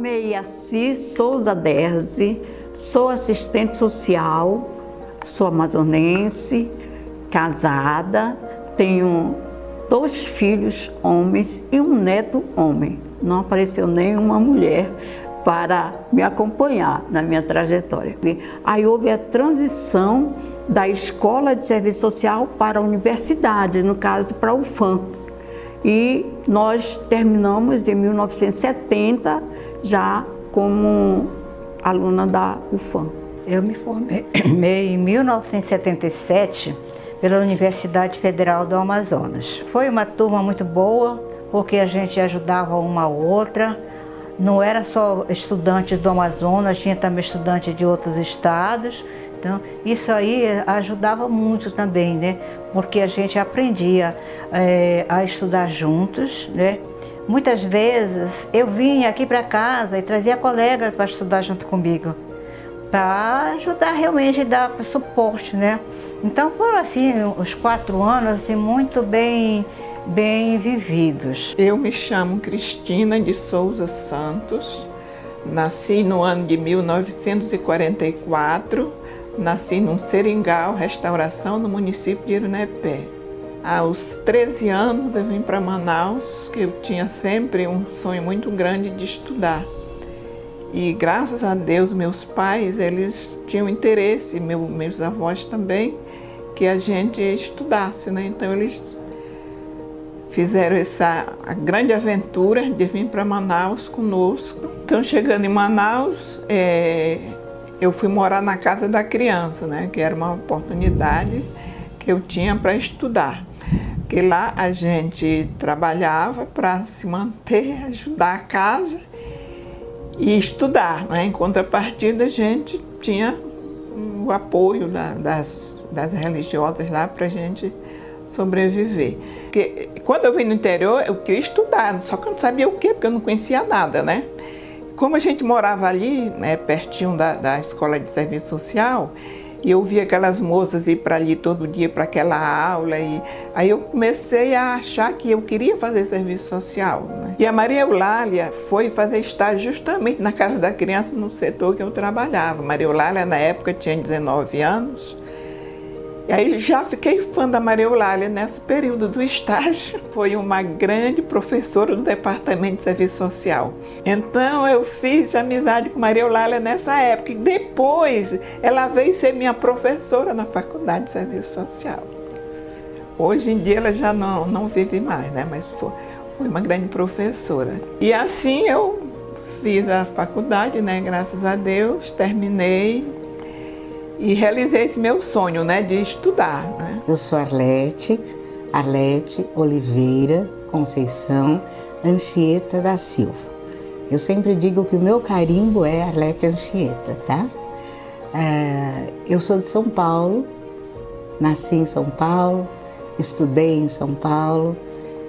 nome é Iaci Souza Derzi, sou assistente social, sou amazonense, casada, tenho 2 filhos homens e um neto homem. Não apareceu nenhuma mulher para me acompanhar na minha trajetória. Aí houve a transição da Escola de Serviço Social para a universidade, no caso para a UFAM. E nós terminamos em 1970 já como aluna da UFAM. Eu me formei em 1977 pela Universidade Federal do Amazonas. Foi uma turma muito boa, porque a gente ajudava uma a outra. Não era só estudantes do Amazonas, tinha também estudantes de outros estados. Então, isso aí ajudava muito também, né? Porque a gente aprendia a estudar juntos, né? Muitas vezes eu vinha aqui para casa e trazia colegas para estudar junto comigo, para ajudar realmente a dar suporte, né? Então foram assim os 4 anos assim, muito bem vividos. Eu me chamo Cristina de Souza Santos, nasci no ano de 1944, nasci num seringal, restauração, no município de Irunepé. Aos 13 anos eu vim para Manaus, que eu tinha sempre um sonho muito grande de estudar. E graças a Deus, meus pais, eles tinham interesse, meus avós também, que a gente estudasse, né? Então eles fizeram a grande aventura de vir para Manaus conosco. Então, chegando em Manaus, eu fui morar na Casa da Criança, né? Que era uma oportunidade que eu tinha para estudar. Porque lá a gente trabalhava para se manter, ajudar a casa e estudar, né? Em contrapartida, a gente tinha o apoio das religiosas lá para a gente sobreviver. Porque quando eu vim no interior, eu queria estudar, só que eu não sabia o quê, porque eu não conhecia nada, né? Como a gente morava ali, né, pertinho da Escola de Serviço Social, e eu via aquelas moças ir para ali todo dia para aquela aula, e aí eu comecei a achar que eu queria fazer serviço social, né? E a Maria Eulália foi fazer estágio justamente na Casa da Criança, no setor que eu trabalhava. Maria Eulália, na época, tinha 19 anos. E aí já fiquei fã da Maria Eulália nesse período do estágio. Foi uma grande professora do Departamento de Serviço Social. Então eu fiz amizade com Maria Eulália nessa época. E depois ela veio ser minha professora na Faculdade de Serviço Social. Hoje em dia ela já não vive mais, né? Mas foi uma grande professora. E assim eu fiz a faculdade, né? Graças a Deus, terminei. E realizei esse meu sonho, né, de estudar, né? Eu sou Arlete Oliveira Conceição Anchieta da Silva. Eu sempre digo que o meu carimbo é Arlete Anchieta, tá? Eu sou de São Paulo, nasci em São Paulo, estudei em São Paulo,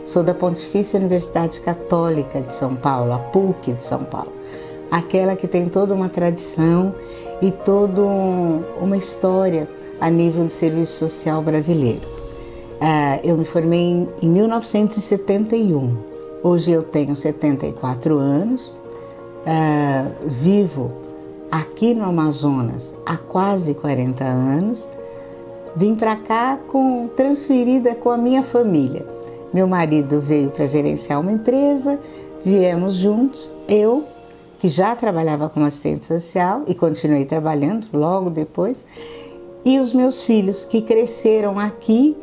sou da Pontifícia Universidade Católica de São Paulo, a PUC de São Paulo, aquela que tem toda uma tradição e toda uma história a nível do serviço social brasileiro. Eu me formei em 1971. Hoje eu tenho 74 anos, vivo aqui no Amazonas há quase 40 anos. Vim para cá transferida com a minha família. Meu marido veio para gerenciar uma empresa, viemos juntos, eu, que já trabalhava como assistente social e continuei trabalhando logo depois, e os meus filhos que cresceram aqui,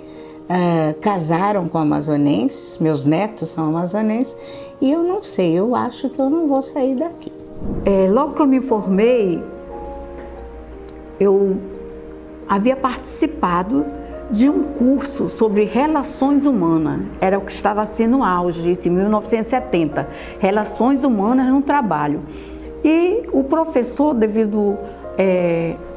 casaram com amazonenses, meus netos são amazonenses, e eu não sei, eu acho que eu não vou sair daqui. Logo que eu me formei, eu havia participado de um curso sobre relações humanas, era o que estava sendo auge, em 1970, relações humanas no trabalho. E o professor, devido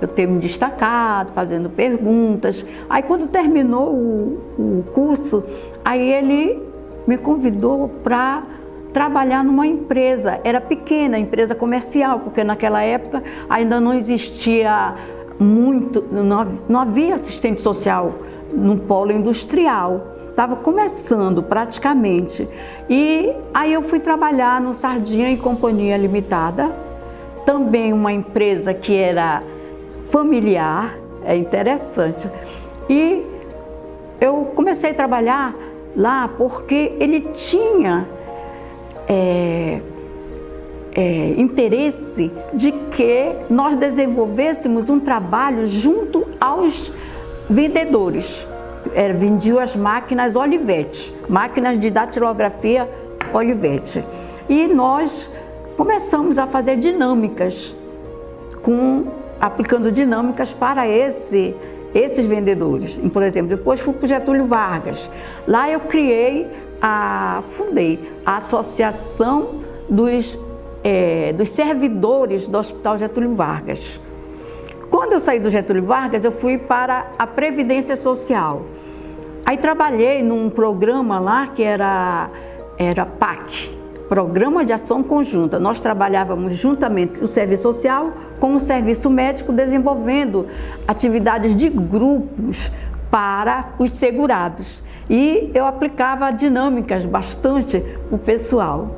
eu ter me destacado, fazendo perguntas, aí quando terminou o curso, aí ele me convidou para trabalhar numa empresa, era pequena, empresa comercial, porque naquela época ainda não existia muito, não havia assistente social num polo industrial. Estava começando praticamente. E aí eu fui trabalhar no Sardinha e Companhia Limitada, também uma empresa que era familiar, é interessante. E eu comecei a trabalhar lá porque ele tinha interesse de que nós desenvolvêssemos um trabalho junto aos vendedores. Vendiam as máquinas Olivetti, máquinas de datilografia Olivetti. E nós começamos a fazer dinâmicas, aplicando dinâmicas para esses vendedores. Por exemplo, depois fui para o Getúlio Vargas. Lá eu fundei a Associação dos Servidores do Hospital Getúlio Vargas. Quando eu saí do Getúlio Vargas, eu fui para a Previdência Social. Aí trabalhei num programa lá que era PAC, Programa de Ação Conjunta. Nós trabalhávamos juntamente o serviço social com o serviço médico, desenvolvendo atividades de grupos para os segurados. E eu aplicava dinâmicas bastante para o pessoal.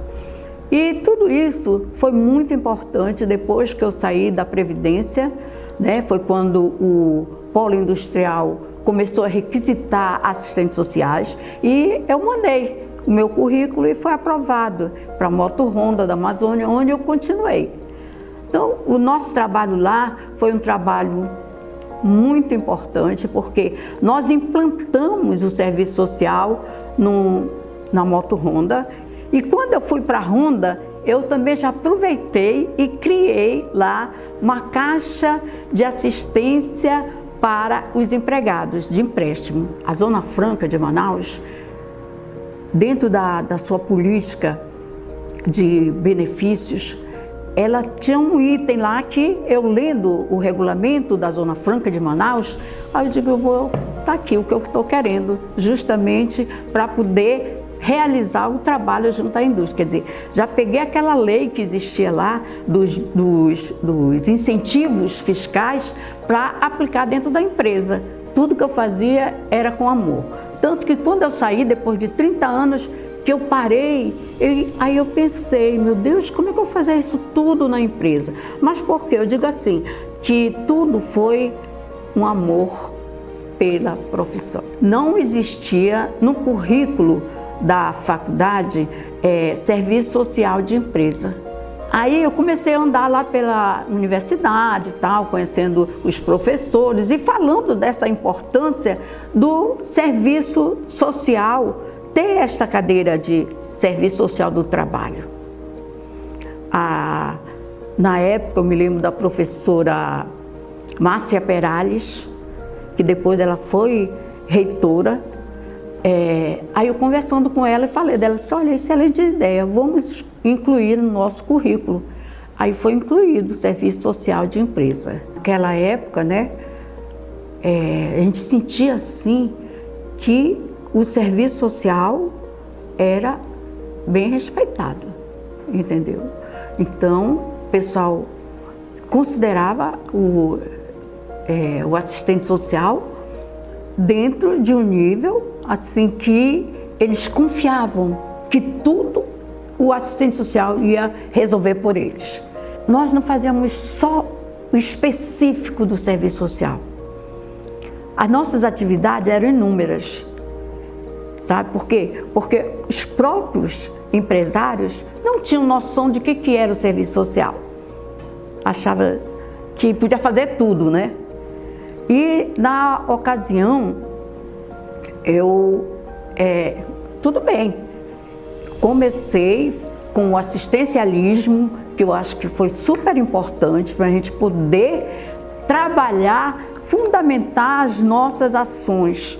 E tudo isso foi muito importante depois que eu saí da Previdência, né? Foi quando o polo industrial começou a requisitar assistentes sociais e eu mandei o meu currículo e foi aprovado para a Moto Honda da Amazônia, onde eu continuei. Então, o nosso trabalho lá foi um trabalho muito importante, porque nós implantamos o serviço social na Moto Honda, e quando eu fui para a Honda, eu também já aproveitei e criei lá uma caixa de assistência para os empregados de empréstimo. A Zona Franca de Manaus, dentro da sua política de benefícios, ela tinha um item lá que eu, lendo o regulamento da Zona Franca de Manaus, aí eu digo, tá aqui o que eu estou querendo, justamente para poder realizar o trabalho junto à indústria. Quer dizer, já peguei aquela lei que existia lá dos incentivos fiscais para aplicar dentro da empresa. Tudo que eu fazia era com amor. Tanto que quando eu saí, depois de 30 anos, que eu parei, aí eu pensei, meu Deus, como é que eu vou fazer isso tudo na empresa? Mas por quê? Eu digo assim, que tudo foi um amor pela profissão. Não existia no currículo da faculdade serviço social de empresa. Aí eu comecei a andar lá pela universidade e tal, conhecendo os professores e falando dessa importância do serviço social, ter esta cadeira de serviço social do trabalho. Na época eu me lembro da professora Márcia Perales, que depois ela foi reitora. Aí eu conversando com ela e falei dela, disse, olha, excelente ideia, vamos incluir no nosso currículo. Aí foi incluído o serviço social de empresa. Naquela época, né, a gente sentia assim que o serviço social era bem respeitado, entendeu? Então, o pessoal considerava o assistente social dentro de um nível assim que eles confiavam que tudo o assistente social ia resolver por eles. Nós não fazíamos só o específico do serviço social. As nossas atividades eram inúmeras. Sabe por quê? Porque os próprios empresários não tinham noção de que era o serviço social. Achava que podia fazer tudo, né? E na ocasião, tudo bem, comecei com o assistencialismo, que eu acho que foi super importante para a gente poder trabalhar, fundamentar as nossas ações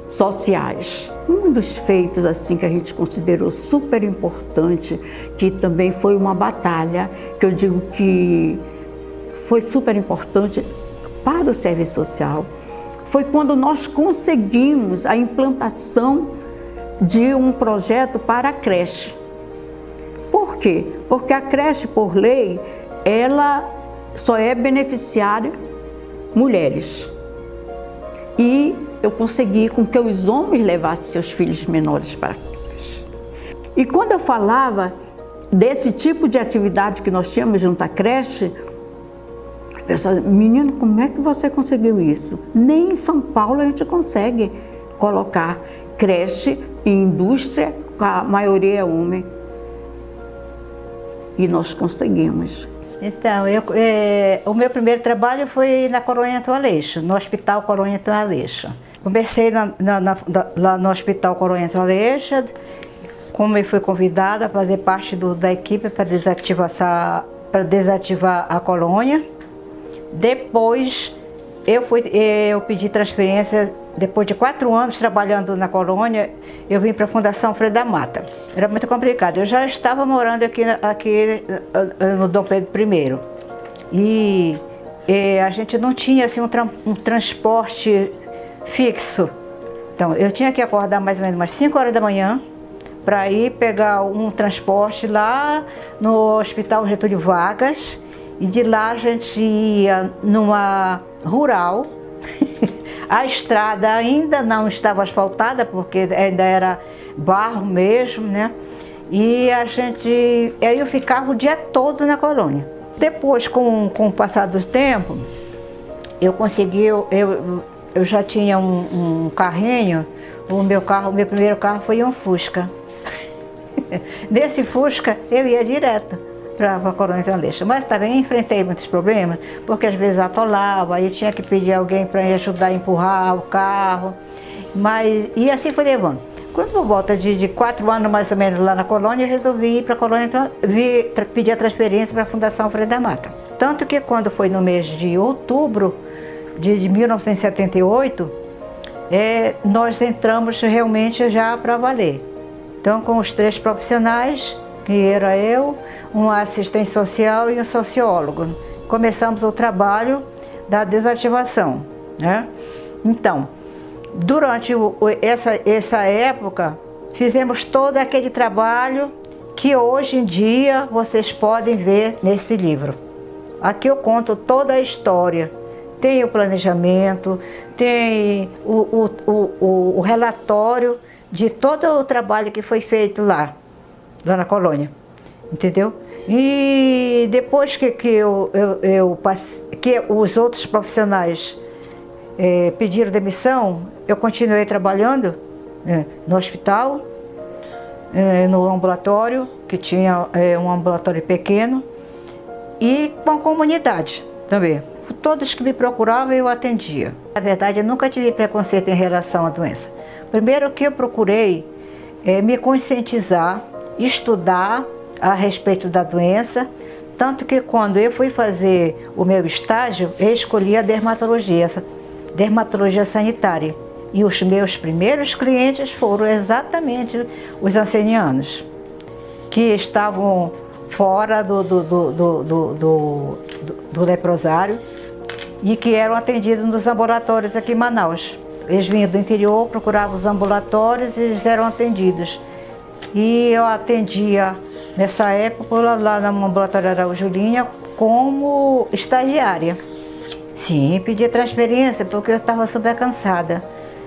sociais. Um dos feitos assim que a gente considerou super importante, que também foi uma batalha, que eu digo que foi super importante para o serviço social, foi quando nós conseguimos a implantação de um projeto para a creche. Por quê? Porque a creche, por lei, ela só é beneficiária mulheres. E eu consegui com que os homens levassem seus filhos menores para a creche. E quando eu falava desse tipo de atividade que nós tínhamos junto à creche, a pessoa, menino, como é que você conseguiu isso? Nem em São Paulo a gente consegue colocar creche e indústria, a maioria é homem. E nós conseguimos. Então, o meu primeiro trabalho foi na Coronha Antônio Aleixo, no Hospital Coronha Antônio Aleixo. Comecei lá no Hospital Coronha Antônio Aleixo, como eu fui convidada a fazer parte da equipe para desativar a colônia. Depois, eu pedi transferência. Depois de 4 anos trabalhando na colônia, eu vim para a Fundação Freire da Mata. Era muito complicado. Eu já estava morando aqui no Dom Pedro I. E a gente não tinha assim, um transporte fixo. Então, eu tinha que acordar mais ou menos umas 5 horas da manhã para ir pegar um transporte lá no Hospital Getúlio Vargas. E de lá a gente ia numa rural. A estrada ainda não estava asfaltada, porque ainda era barro mesmo, né? E aí eu ficava o dia todo na colônia. Depois, com o passar do tempo, eu consegui, eu já tinha um carrinho. O meu primeiro carro foi um Fusca. Nesse Fusca eu ia direto para a Coronha Antônio Aleixo. Mas também enfrentei muitos problemas, porque às vezes atolava, aí tinha que pedir alguém para me ajudar a empurrar o carro. E assim foi levando. Quando por volta de 4 anos mais ou menos lá na colônia, eu resolvi ir para a colônia, pedir a transferência para a Fundação Freire da Mata. Tanto que quando foi no mês de outubro de 1978, nós entramos realmente já para valer. Então, com os 3 profissionais, que era eu, um assistente social e um sociólogo. Começamos o trabalho da desativação, né? Então, durante essa época, fizemos todo aquele trabalho que hoje em dia vocês podem ver nesse livro. Aqui eu conto toda a história. Tem o planejamento, tem o relatório de todo o trabalho que foi feito lá na colônia, entendeu? E depois que os outros profissionais pediram demissão, eu continuei trabalhando no hospital, no ambulatório, que tinha um ambulatório pequeno, e com a comunidade também. Todos que me procuravam eu atendia. Na verdade, eu nunca tive preconceito em relação à doença. Primeiro que eu procurei me conscientizar, estudar a respeito da doença, tanto que quando eu fui fazer o meu estágio, eu escolhi a dermatologia sanitária. E os meus primeiros clientes foram exatamente os ancenianos, que estavam fora do leprosário e que eram atendidos nos ambulatórios aqui em Manaus. Eles vinham do interior, procuravam os ambulatórios e eles eram atendidos. E eu atendia, nessa época, lá no ambulatório Araújo Linha, como estagiária. Sim, pedia transferência porque eu estava super cansada.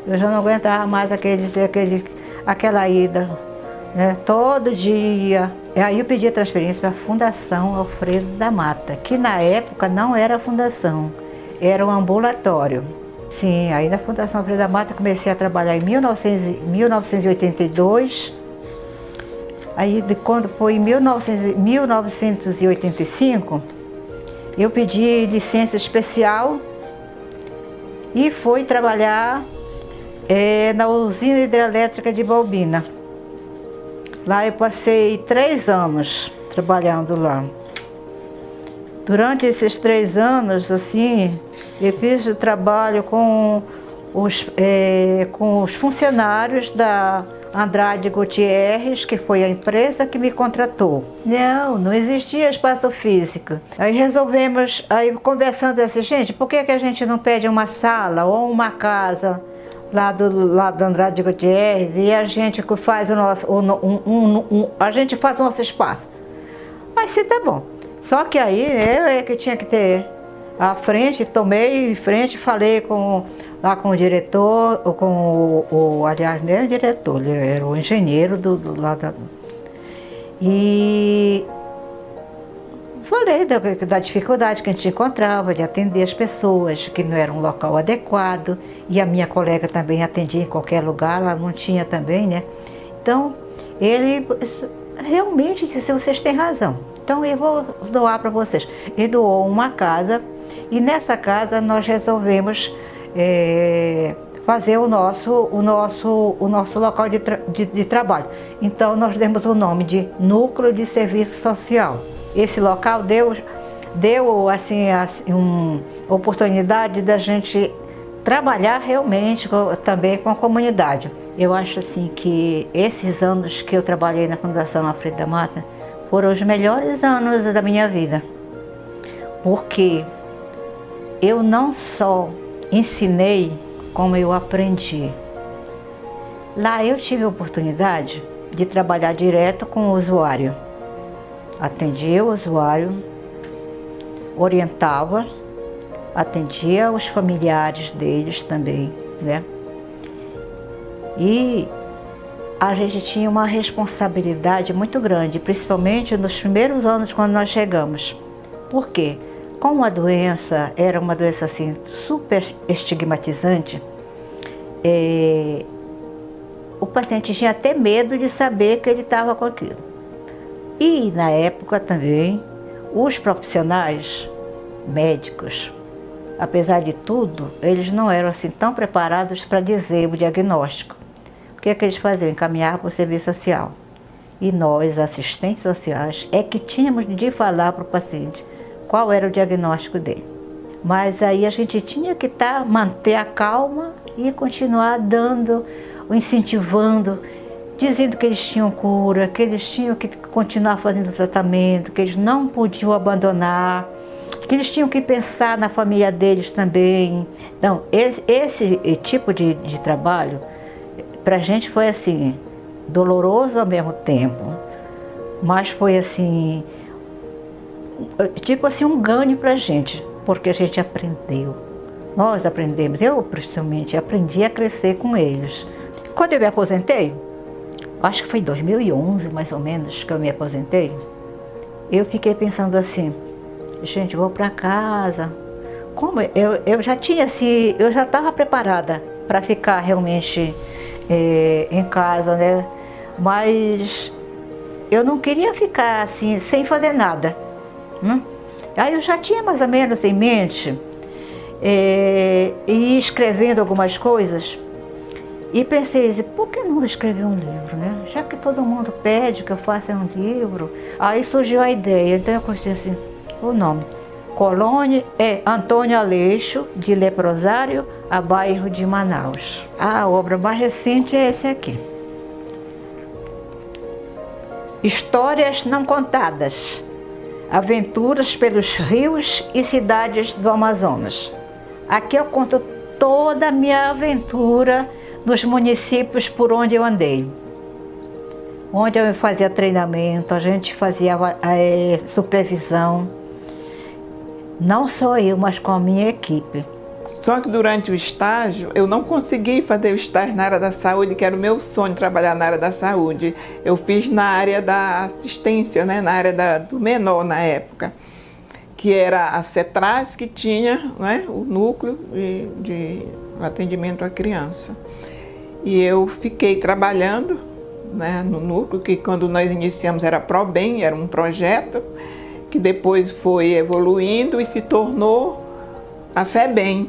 Eu já não aguentava mais aquela ida, né? Todo dia. E aí eu pedia transferência para a Fundação Alfredo da Mata, que na época não era fundação, era um ambulatório. Sim, aí na Fundação Alfredo da Mata comecei a trabalhar em 1982. Aí quando foi em 1985, eu pedi licença especial e fui trabalhar na usina hidrelétrica de Balbina. Lá eu passei 3 anos trabalhando lá. Durante esses 3 anos, assim, eu fiz o trabalho com os funcionários da Andrade Gutierrez, que foi a empresa que me contratou. Não existia espaço físico. Aí resolvemos, conversando assim, gente, por que a gente não pede uma sala ou uma casa lá do Andrade Gutierrez e a gente faz o nosso, a gente faz o nosso espaço? Aí sim, tá bom. Só que aí eu que tinha que ter a frente, tomei frente, falei com lá com o diretor, ou com aliás, não era o diretor, ele era o engenheiro do lado E falei da dificuldade que a gente encontrava de atender as pessoas, que não era um local adequado, e a minha colega também atendia em qualquer lugar, ela não tinha também, né? Então, ele realmente disse, vocês têm razão, então eu vou doar para vocês. Ele doou uma casa, e nessa casa nós resolvemos fazer o nosso local de trabalho. Então, nós demos o nome de Núcleo de Serviço Social. Esse local deu assim, uma oportunidade da gente trabalhar realmente também com a comunidade. Eu acho assim que esses anos que eu trabalhei na Fundação Alfredo da Mata foram os melhores anos da minha vida, porque eu não só ensinei, como eu aprendi. Lá eu tive a oportunidade de trabalhar direto com o usuário. Atendia o usuário, orientava, atendia os familiares deles também, né? E a gente tinha uma responsabilidade muito grande, principalmente nos primeiros anos quando nós chegamos. Por quê? Como a doença era uma doença assim super estigmatizante, o paciente tinha até medo de saber que ele estava com aquilo. E na época também, os profissionais médicos, apesar de tudo, eles não eram assim tão preparados para dizer o diagnóstico. O que é que eles faziam? Encaminhar para o serviço social. E nós, assistentes sociais, é que tínhamos de falar para o paciente qual era o diagnóstico dele. Mas aí a gente tinha que manter a calma e continuar dando, incentivando, dizendo que eles tinham cura, que eles tinham que continuar fazendo tratamento, que eles não podiam abandonar, que eles tinham que pensar na família deles também. Então, esse tipo de trabalho, para a gente foi assim, doloroso ao mesmo tempo, mas foi assim, tipo assim, um ganho para a gente, porque a gente aprendeu. Nós aprendemos, eu principalmente aprendi a crescer com eles. Quando eu me aposentei, acho que foi em 2011 mais ou menos que eu me aposentei, eu fiquei pensando assim, gente, vou para casa. Como eu já tinha assim, eu já estava preparada para ficar realmente em casa, né? Mas eu não queria ficar assim, sem fazer nada. Aí eu já tinha mais ou menos em mente ir escrevendo algumas coisas e pensei, por que não escrever um livro, né? Já que todo mundo pede que eu faça um livro. Aí surgiu a ideia, então eu pensei assim, o nome, Colônia Antônio Aleixo, de Leprosário a bairro de Manaus. A obra mais recente é esse aqui. Histórias não contadas. Aventuras pelos rios e cidades do Amazonas. Aqui eu conto toda a minha aventura nos municípios por onde eu andei. Onde eu fazia treinamento, a gente fazia supervisão. Não só eu, mas com a minha equipe. Só que durante o estágio, eu não consegui fazer o estágio na área da saúde, que era o meu sonho, trabalhar na área da saúde. Eu fiz na área da assistência, né, na área do menor na época, que era a CETRAS, que tinha, né, o núcleo de atendimento à criança. E eu fiquei trabalhando, né, no núcleo, que quando nós iniciamos era ProBem, era um projeto, que depois foi evoluindo e se tornou a FEBEM,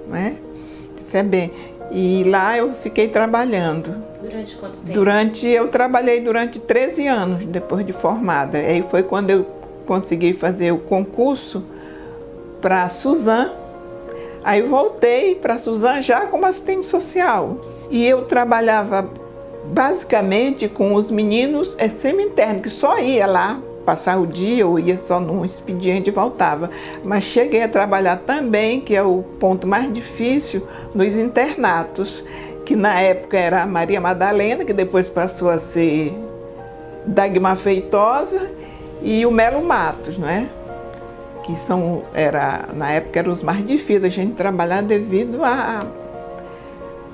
né? FEBEM. E lá eu fiquei trabalhando. Durante quanto tempo? Eu trabalhei durante 13 anos depois de formada. Aí foi quando eu consegui fazer o concurso para a Suzan. Aí voltei para a Suzan já como assistente social. E eu trabalhava basicamente com os meninos semi-internos, que só ia lá passar o dia, ou ia só num expediente e voltava. Mas cheguei a trabalhar também, que é o ponto mais difícil, nos internatos, que na época era a Maria Madalena, que depois passou a ser Dagmar Feitosa, e o Melo Matos, né? Que na época eram os mais difíceis a gente trabalhar devido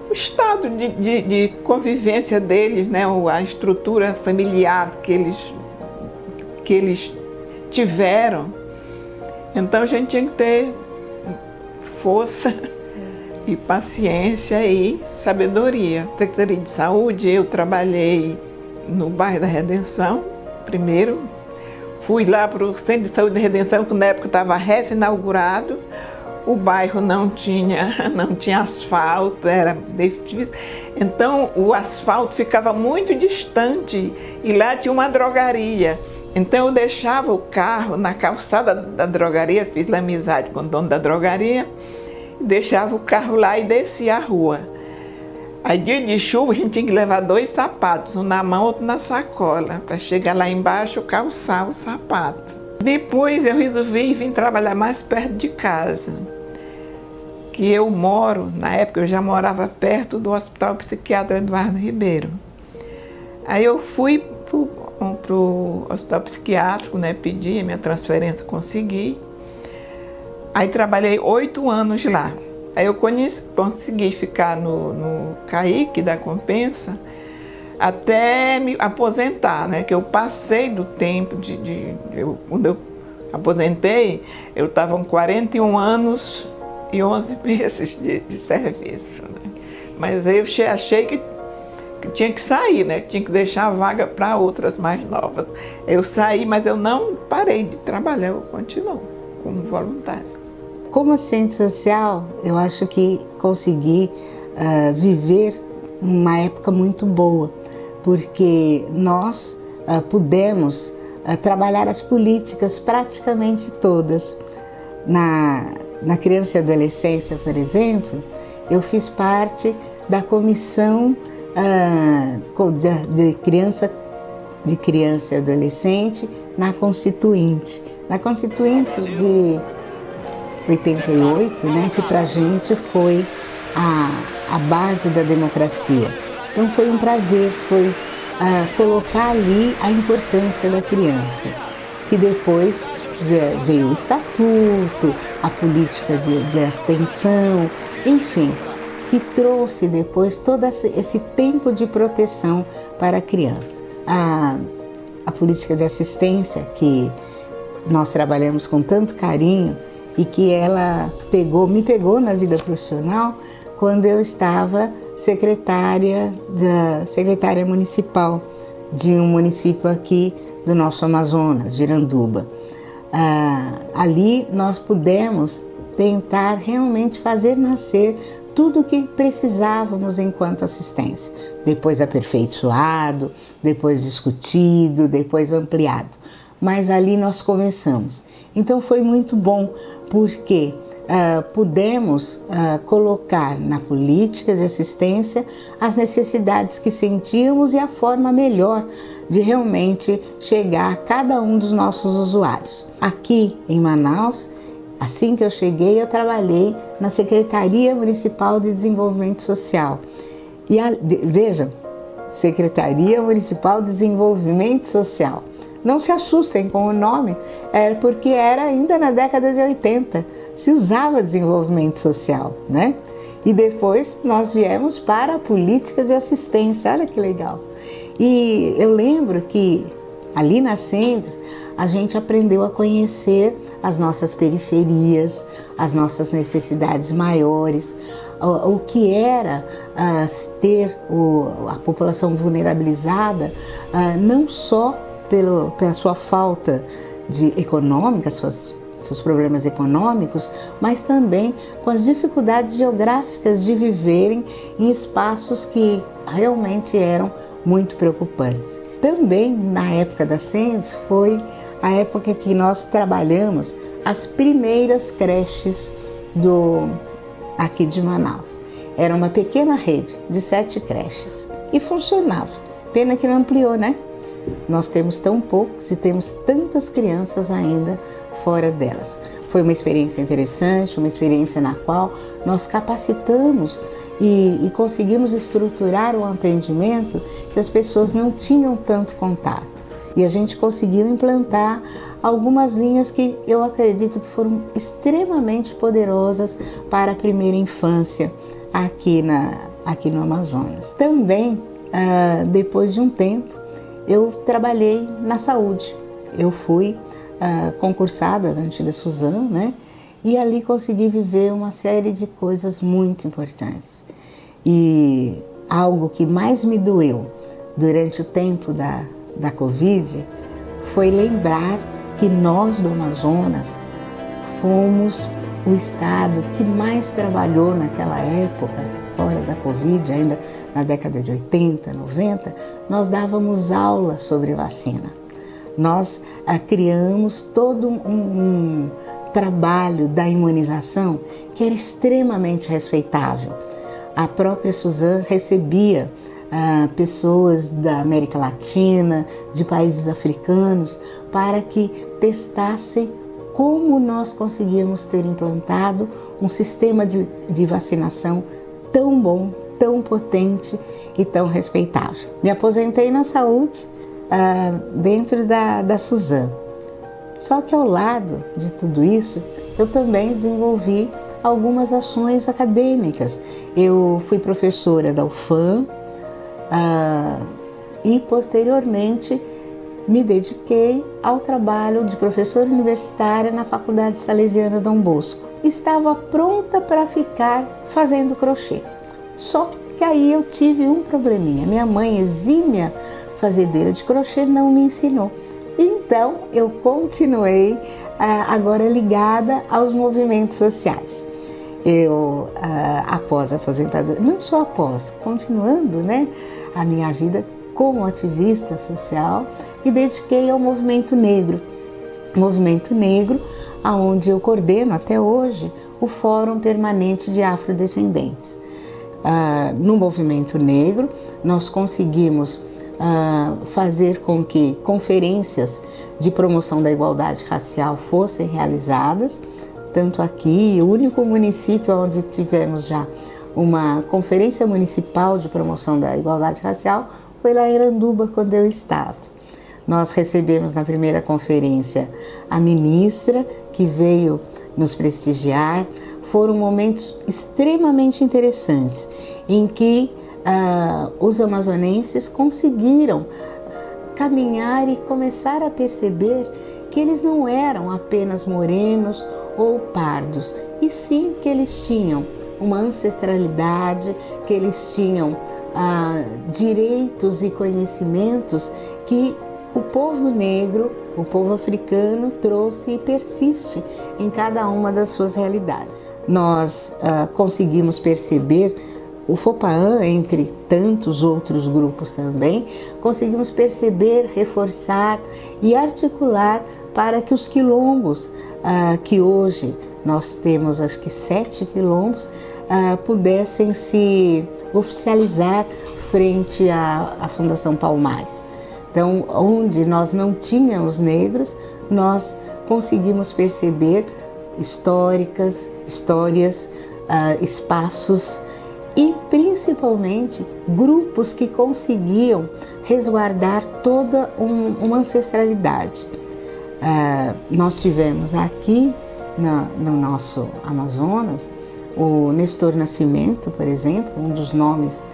o estado de convivência deles, né? A estrutura familiar que eles tiveram. Então a gente tinha que ter força e paciência e sabedoria. Secretaria de Saúde, eu trabalhei no bairro da Redenção, primeiro. Fui lá para o Centro de Saúde da Redenção, que na época estava recém-inaugurado. O bairro não tinha asfalto, era difícil. Então o asfalto ficava muito distante e lá tinha uma drogaria. Então eu deixava o carro na calçada da drogaria, fiz amizade com o dono da drogaria, deixava o carro lá e descia a rua. Aí dia de chuva a gente tinha que levar 2 sapatos, um na mão, outro na sacola, para chegar lá embaixo calçar o sapato. Depois eu resolvi vir trabalhar mais perto de casa. Que eu moro, na época eu já morava perto do Hospital Psiquiátrico Eduardo Ribeiro. Aí eu fui para o Hospital Psiquiátrico, né, pedi a minha transferência, consegui. Aí trabalhei 8 anos lá. Aí eu consegui ficar no CAIC da Compensa até me aposentar, né, que eu passei do tempo quando eu aposentei, eu estava com 41 anos e 11 meses de serviço, né? Mas eu achei que tinha que sair, né? Tinha que deixar a vaga para outras mais novas. Eu saí, mas eu não parei de trabalhar, eu continuo como voluntária. Como assistente social, eu acho que consegui viver uma época muito boa, porque nós pudemos trabalhar as políticas praticamente todas. Na criança e adolescência, por exemplo, eu fiz parte da comissão de criança e adolescente na Constituinte. Na Constituinte de 88, né, que para a gente foi a base da democracia. Então foi um prazer, foi colocar ali a importância da criança, que depois veio o estatuto, a política de atenção, enfim, que trouxe depois todo esse tempo de proteção para a criança. A política de assistência, que nós trabalhamos com tanto carinho e que ela me pegou na vida profissional quando eu estava secretária municipal de um município aqui do nosso Amazonas, de Iranduba. Ali nós pudemos tentar realmente fazer nascer tudo o que precisávamos enquanto assistência, depois aperfeiçoado, depois discutido, depois ampliado. Mas ali nós começamos. Então foi muito bom, porque pudemos colocar na política de assistência as necessidades que sentíamos e a forma melhor de realmente chegar a cada um dos nossos usuários. Aqui em Manaus, assim que eu cheguei, eu trabalhei na Secretaria Municipal de Desenvolvimento Social. E vejam, Secretaria Municipal de Desenvolvimento Social. Não se assustem com o nome, porque era ainda na década de 80, se usava desenvolvimento social, né? E depois nós viemos para a política de assistência, olha que legal. E eu lembro que ali na Sendes, a gente aprendeu a conhecer as nossas periferias, as nossas necessidades maiores, o que era ter a população vulnerabilizada, não só pela sua falta econômica, seus problemas econômicos, mas também com as dificuldades geográficas de viverem em espaços que realmente eram muito preocupantes. Também na época da Sendes foi a época que nós trabalhamos as primeiras creches aqui de Manaus. Era uma pequena rede de 7 creches e funcionava. Pena que não ampliou, né? Nós temos tão poucos e temos tantas crianças ainda fora delas. Foi uma experiência interessante, uma experiência na qual nós capacitamos e conseguimos estruturar o atendimento que as pessoas não tinham tanto contato. E a gente conseguiu implantar algumas linhas que eu acredito que foram extremamente poderosas para a primeira infância aqui no Amazonas. Também, depois de um tempo, eu trabalhei na saúde. Eu fui concursada da antiga Suzano, né? E ali consegui viver uma série de coisas muito importantes. E algo que mais me doeu durante o tempo da Covid foi lembrar que nós do Amazonas fomos o estado que mais trabalhou naquela época, fora da Covid, ainda na década de 80, 90, nós dávamos aula sobre vacina. Nós criamos todo um trabalho da imunização que era extremamente respeitável. A própria Suzano recebia pessoas da América Latina, de países africanos, para que testassem como nós conseguíamos ter implantado um sistema de vacinação tão bom, tão potente e tão respeitável. Me aposentei na saúde dentro da Suzano. Só que ao lado de tudo isso, eu também desenvolvi algumas ações acadêmicas. Eu fui professora da UFAM e posteriormente me dediquei ao trabalho de professora universitária na Faculdade Salesiana Dom Bosco. Estava pronta para ficar fazendo crochê. Só que aí eu tive um probleminha. Minha mãe, exímia fazedeira de crochê, não me ensinou. Então eu continuei agora ligada aos movimentos sociais. Eu, após a aposentadoria, não só após, continuando, né, a minha vida como ativista social, me dediquei ao movimento negro. Movimento negro, onde eu coordeno até hoje o Fórum Permanente de Afrodescendentes. No movimento negro, nós conseguimos fazer com que conferências de promoção da igualdade racial fossem realizadas, tanto aqui, o único município onde tivemos já uma conferência municipal de promoção da igualdade racial foi lá em Iranduba, quando eu estava. Nós recebemos na primeira conferência a ministra, que veio nos prestigiar. Foram momentos extremamente interessantes, em que os amazonenses conseguiram caminhar e começar a perceber que eles não eram apenas morenos ou pardos, e sim que eles tinham uma ancestralidade, que eles tinham direitos e conhecimentos que o povo negro, o povo africano trouxe e persiste em cada uma das suas realidades. Nós conseguimos perceber, o FOPAAN, entre tantos outros grupos também, conseguimos perceber, reforçar e articular para que os quilombos, que hoje nós temos acho que 7 quilombos, pudessem se oficializar frente à Fundação Palmares. Então, onde nós não tínhamos negros, nós conseguimos perceber histórias, espaços e principalmente grupos que conseguiam resguardar toda uma ancestralidade. Nós tivemos aqui no nosso Amazonas o Nestor Nascimento, por exemplo, um dos nomes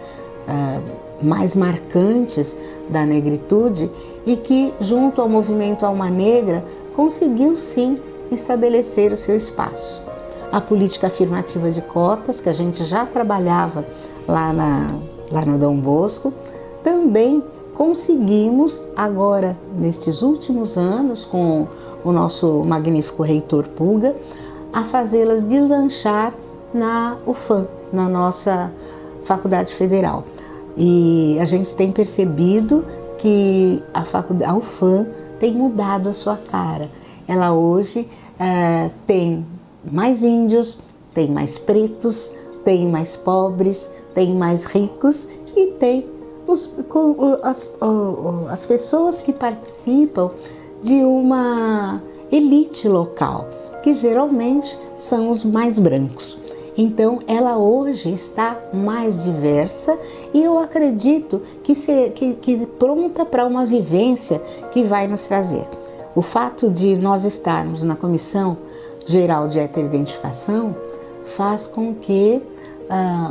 mais marcantes da negritude, e que, junto ao movimento Alma Negra, conseguiu sim estabelecer o seu espaço. A política afirmativa de cotas, que a gente já trabalhava lá no Dom Bosco, também conseguimos agora, nestes últimos anos, com o nosso magnífico reitor Puga, a fazê-las deslanchar na UFAM, na nossa Faculdade Federal. E a gente tem percebido que a UFAM tem mudado a sua cara. Ela hoje tem mais índios, tem mais pretos, tem mais pobres, tem mais ricos e tem as pessoas que participam de uma elite local, que geralmente são os mais brancos. Então, ela hoje está mais diversa e eu acredito que pronta para uma vivência que vai nos trazer. O fato de nós estarmos na Comissão Geral de Heteroidentificação faz com que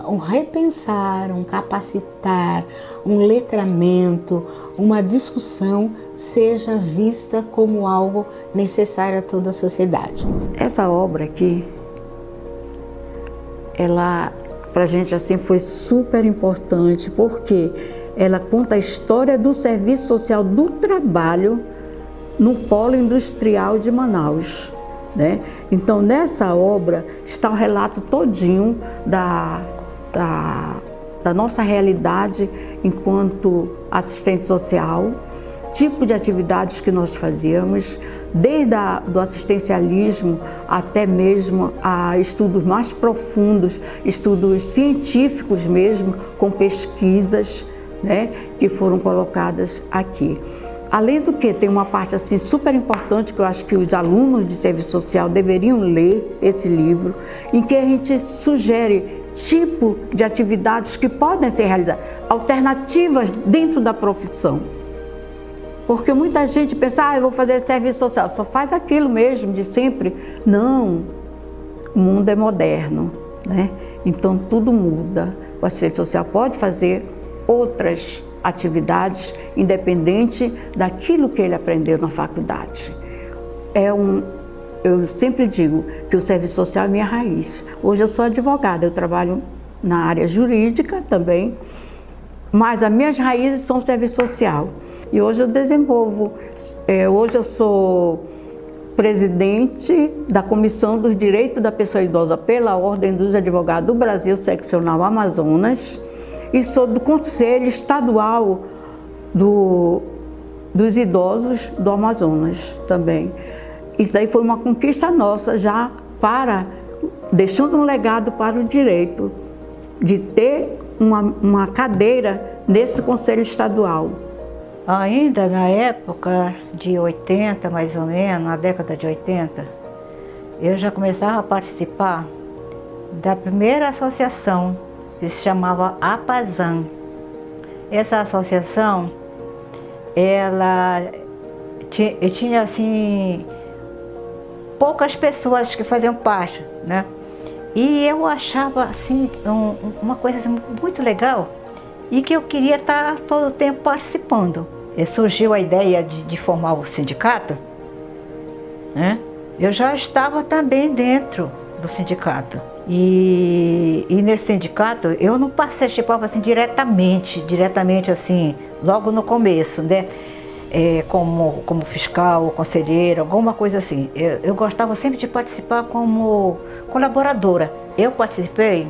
um repensar, um capacitar, um letramento, uma discussão seja vista como algo necessário a toda a sociedade. Essa obra aqui, ela, pra gente assim, foi super importante, porque ela conta a história do Serviço Social do Trabalho no Polo Industrial de Manaus, né? Então, nessa obra está o relato todinho da nossa realidade enquanto assistente social, tipo de atividades que nós fazíamos, desde do assistencialismo até mesmo a estudos mais profundos, estudos científicos mesmo, com pesquisas, né, que foram colocadas aqui. Além do que, tem uma parte assim super importante que eu acho que os alunos de serviço social deveriam ler esse livro, em que a gente sugere tipo de atividades que podem ser realizadas, alternativas dentro da profissão. Porque muita gente pensa, eu vou fazer serviço social, só faz aquilo mesmo de sempre. Não, o mundo é moderno, né? Então tudo muda. O assistente social pode fazer outras atividades, independente daquilo que ele aprendeu na faculdade. Eu sempre digo que o serviço social é minha raiz. Hoje eu sou advogada, eu trabalho na área jurídica também, mas as minhas raízes são o serviço social. E hoje eu desenvolvo, hoje eu sou presidente da Comissão dos Direitos da Pessoa Idosa pela Ordem dos Advogados do Brasil, seccional Amazonas, e sou do Conselho Estadual dos Idosos do Amazonas também. Isso daí foi uma conquista nossa, já deixando um legado para o direito, de ter uma cadeira nesse Conselho Estadual. Ainda na época de 80, mais ou menos, na década de 80, eu já começava a participar da primeira associação, que se chamava APAZAN. Essa associação, ela tinha assim poucas pessoas que faziam parte, né? E eu achava assim uma coisa assim, muito legal e que eu queria estar todo o tempo participando. E surgiu a ideia de formar o sindicato, né? Eu já estava também dentro do sindicato. E nesse sindicato eu não participava assim diretamente assim, logo no começo, né? Como fiscal, conselheira, alguma coisa assim. Eu gostava sempre de participar como colaboradora. Eu participei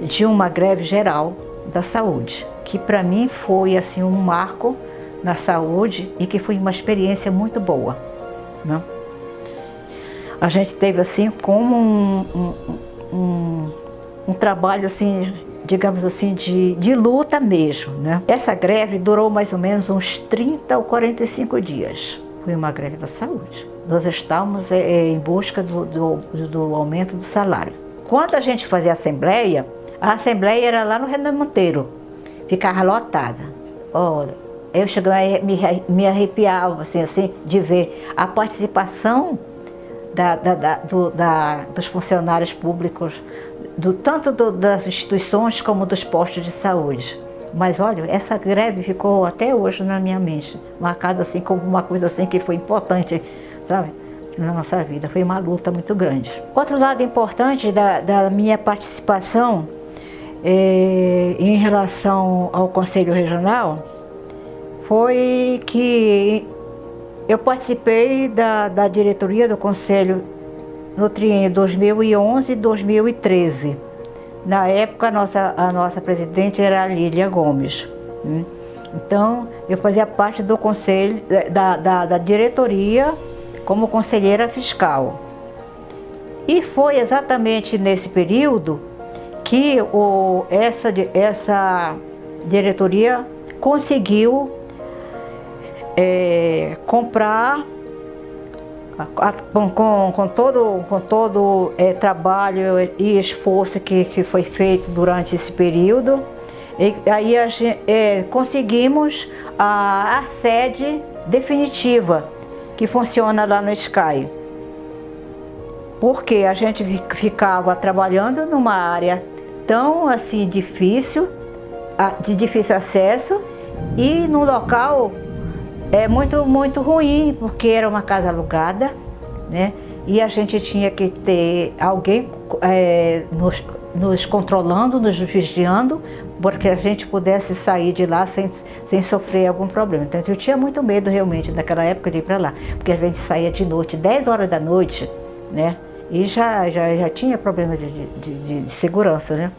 de uma greve geral da saúde, que para mim foi assim um marco na saúde e que foi uma experiência muito boa, né? A gente teve assim como um trabalho assim, digamos assim, de luta mesmo, né? Essa greve durou mais ou menos uns 30 ou 45 dias. Foi uma greve da saúde. Nós estávamos em busca do aumento do salário. Quando a gente fazia a assembleia era lá no Renan Monteiro, ficava lotada. Olha, eu chegava me arrepiava assim, de ver a participação dos funcionários públicos, tanto das instituições como dos postos de saúde. Mas olha, essa greve ficou até hoje na minha mente, marcada assim como uma coisa assim que foi importante, sabe, na nossa vida. Foi uma luta muito grande. Outro lado importante da minha participação em relação ao Conselho Regional foi que eu participei da diretoria do Conselho no triênio 2011 e 2013. Na época, a nossa presidente era a Lília Gomes. Então, eu fazia parte do conselho, da diretoria como conselheira fiscal. E foi exatamente nesse período que essa diretoria conseguiu comprar com todo trabalho e esforço que foi feito durante esse período. E aí conseguimos a sede definitiva que funciona lá no SCAI. porque a gente ficava trabalhando numa área tão assim difícil, de difícil acesso, e num local muito ruim, porque era uma casa alugada, né? E a gente tinha que ter alguém nos controlando, nos vigiando, porque a gente pudesse sair de lá sem sofrer algum problema. Então eu tinha muito medo realmente naquela época de ir para lá, porque a gente saía de noite, 10 horas da noite, né? E já tinha problema de segurança, né?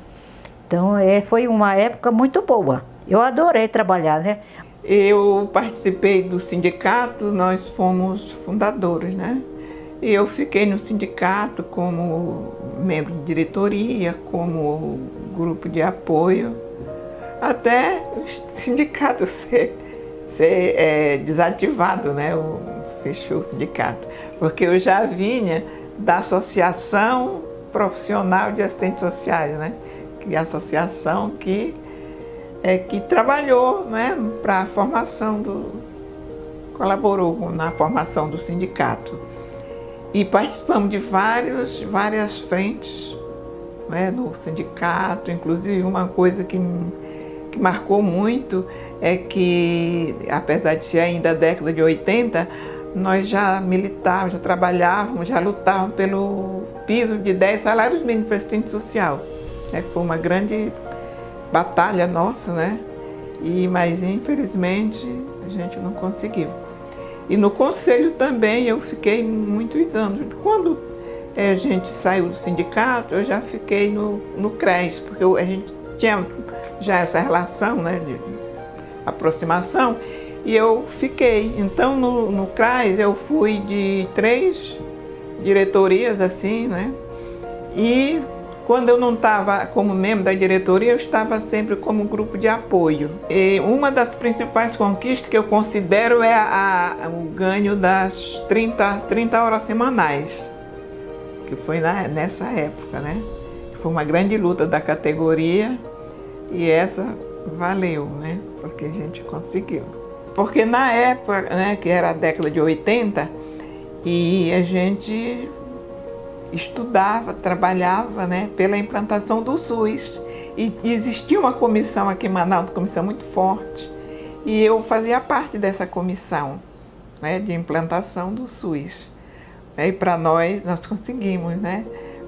Então foi uma época muito boa. Eu adorei trabalhar, né? Eu participei do sindicato, nós fomos fundadores, né? E eu fiquei no sindicato como membro de diretoria, como grupo de apoio, até o sindicato ser desativado, né? Fechou o sindicato, porque eu já vinha da Associação Profissional de Assistentes Sociais, né? Que é a associação que trabalhou, né, para a formação colaborou na formação do sindicato. E participamos de várias frentes, né, no sindicato. Inclusive, uma coisa que marcou muito é que, apesar de ser ainda a década de 80, nós já militávamos, já trabalhávamos, já lutávamos pelo piso de 10 salários mínimos para assistente social. Foi uma grande batalha nossa, né? Mas infelizmente a gente não conseguiu. E no conselho também eu fiquei muitos anos. Quando a gente saiu do sindicato, eu já fiquei no CRES, porque a gente tinha já essa relação, né, de aproximação, e eu fiquei. Então no CRES eu fui de 3 diretorias assim, né? E quando eu não estava como membro da diretoria, eu estava sempre como grupo de apoio. E uma das principais conquistas que eu considero é o ganho das 30 horas semanais, que foi nessa época, né? Foi uma grande luta da categoria e essa valeu, né? Porque a gente conseguiu. Porque na época, né, que era a década de 80, e a gente estudava, trabalhava, né, pela implantação do SUS. E existia uma comissão aqui em Manaus, uma comissão muito forte, e eu fazia parte dessa comissão, né, de implantação do SUS. E para nós conseguimos, né?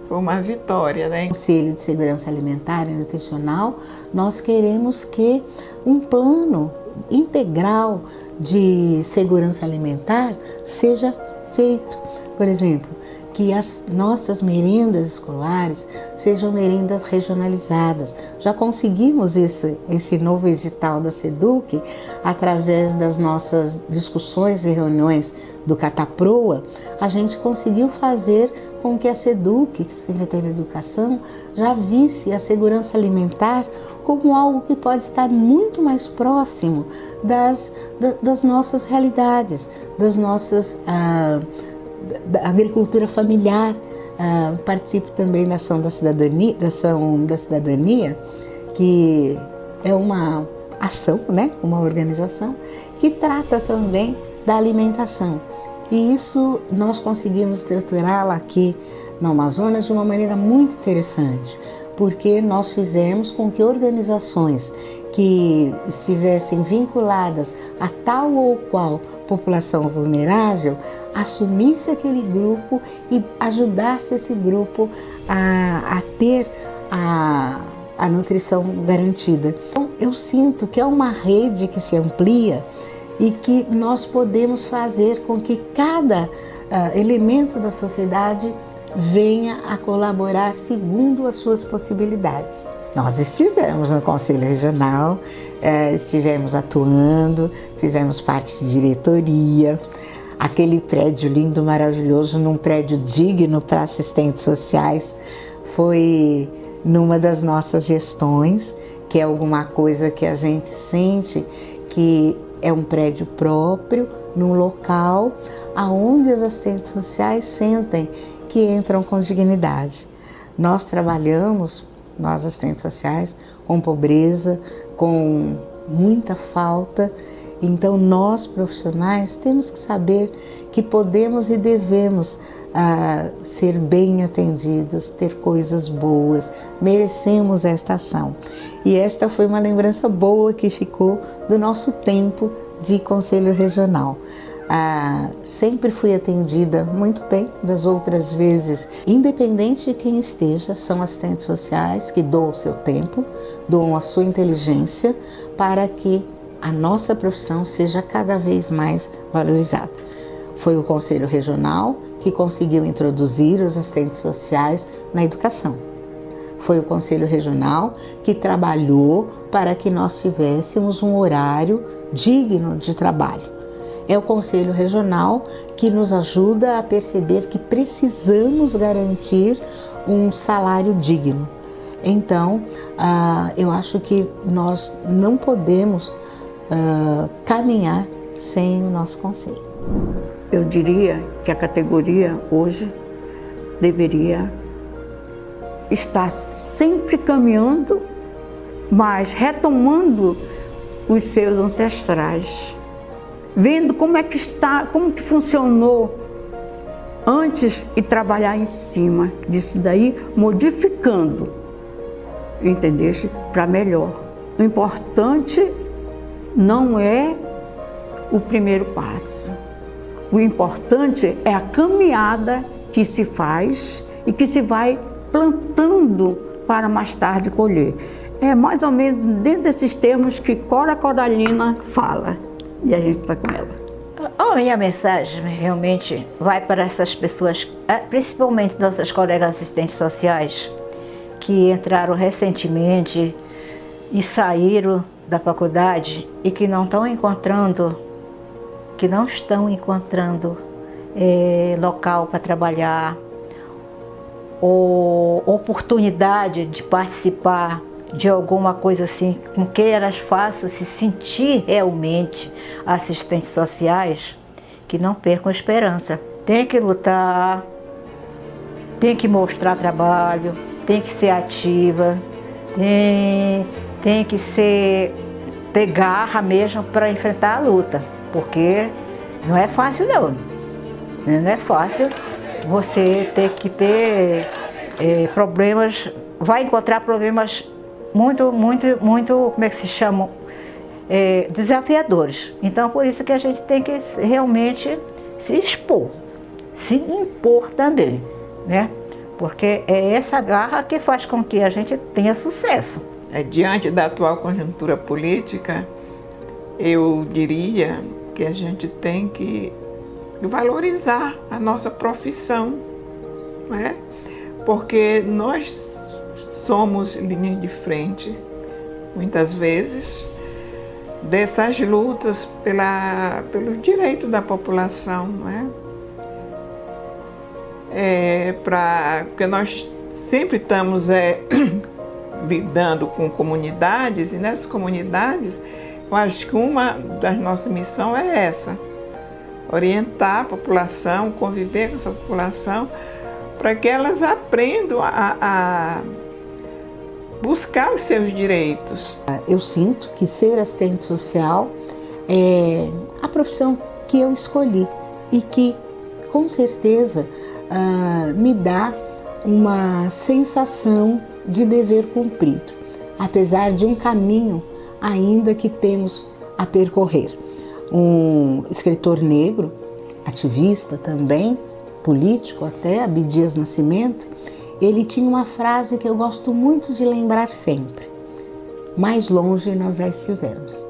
Foi uma vitória, né? No Conselho de Segurança Alimentar e Nutricional, nós queremos que um plano integral de segurança alimentar seja feito. Por exemplo, que as nossas merendas escolares sejam merendas regionalizadas. Já conseguimos esse novo edital da SEDUC através das nossas discussões e reuniões do Cataproa. A gente conseguiu fazer com que a SEDUC, Secretaria de Educação, já visse a segurança alimentar como algo que pode estar muito mais próximo das nossas realidades, das nossas da agricultura familiar. Participo também da Ação da Cidadania, que é uma ação, né? Uma organização que trata também da alimentação. E isso nós conseguimos estruturá-la aqui no Amazonas de uma maneira muito interessante, porque nós fizemos com que organizações que estivessem vinculadas a tal ou qual população vulnerável assumisse aquele grupo e ajudasse esse grupo a ter a nutrição garantida. Então, eu sinto que é uma rede que se amplia e que nós podemos fazer com que cada elemento da sociedade venha a colaborar segundo as suas possibilidades. Nós estivemos no Conselho Regional, estivemos atuando, fizemos parte de diretoria, aquele prédio lindo, maravilhoso, num prédio digno para assistentes sociais, foi numa das nossas gestões, que é alguma coisa que a gente sente que é um prédio próprio, num local aonde os assistentes sociais sentem que entram com dignidade. Nós trabalhamos, nós assistentes sociais, com pobreza, com muita falta. Então nós profissionais temos que saber que podemos e devemos ser bem atendidos, ter coisas boas, merecemos esta ação. E esta foi uma lembrança boa que ficou do nosso tempo de Conselho Regional. Sempre fui atendida muito bem, das outras vezes, independente de quem esteja, são assistentes sociais que doam o seu tempo, doam a sua inteligência para que a nossa profissão seja cada vez mais valorizada. Foi o Conselho Regional que conseguiu introduzir os assistentes sociais na educação. Foi o Conselho Regional que trabalhou para que nós tivéssemos um horário digno de trabalho. É o Conselho Regional que nos ajuda a perceber que precisamos garantir um salário digno. Então, eu acho que nós não podemos caminhar sem o nosso conselho. Eu diria que a categoria hoje deveria estar sempre caminhando, mas retomando os seus ancestrais, vendo como é que está, como que funcionou antes e trabalhar em cima disso daí, modificando, entendeste? Para melhor. O importante não é o primeiro passo. O importante é a caminhada que se faz e que se vai plantando para mais tarde colher. É mais ou menos dentro desses termos que Cora Coralina fala, e a gente está com ela. A minha mensagem realmente vai para essas pessoas, principalmente nossas colegas assistentes sociais, que entraram recentemente e saíram da faculdade e que não estão encontrando local para trabalhar, ou oportunidade de participar de alguma coisa assim, com que elas façam se sentir realmente assistentes sociais, que não percam a esperança. Tem que lutar, tem que mostrar trabalho, tem que ser ativa, tem que ter garra mesmo para enfrentar a luta, porque não é fácil não. Não é fácil você ter que ter problemas, vai encontrar problemas muito, como é que se chamam? Desafiadores. Então, por isso que a gente tem que realmente se expor, se impor também, né? Porque é essa garra que faz com que a gente tenha sucesso. Diante da atual conjuntura política, eu diria que a gente tem que valorizar a nossa profissão, né? Porque nós somos linha de frente, muitas vezes, dessas lutas pelo direito da população, né? Porque nós sempre estamos lidando com comunidades, e nessas comunidades, eu acho que uma das nossas missões é essa: orientar a população, conviver com essa população, para que elas aprendam a buscar os seus direitos. Eu sinto que ser assistente social é a profissão que eu escolhi e que, com certeza, me dá uma sensação de dever cumprido, apesar de um caminho ainda que temos a percorrer. Um escritor negro, ativista também, político até, Abdias Nascimento, ele tinha uma frase que eu gosto muito de lembrar sempre: mais longe nós já estivemos.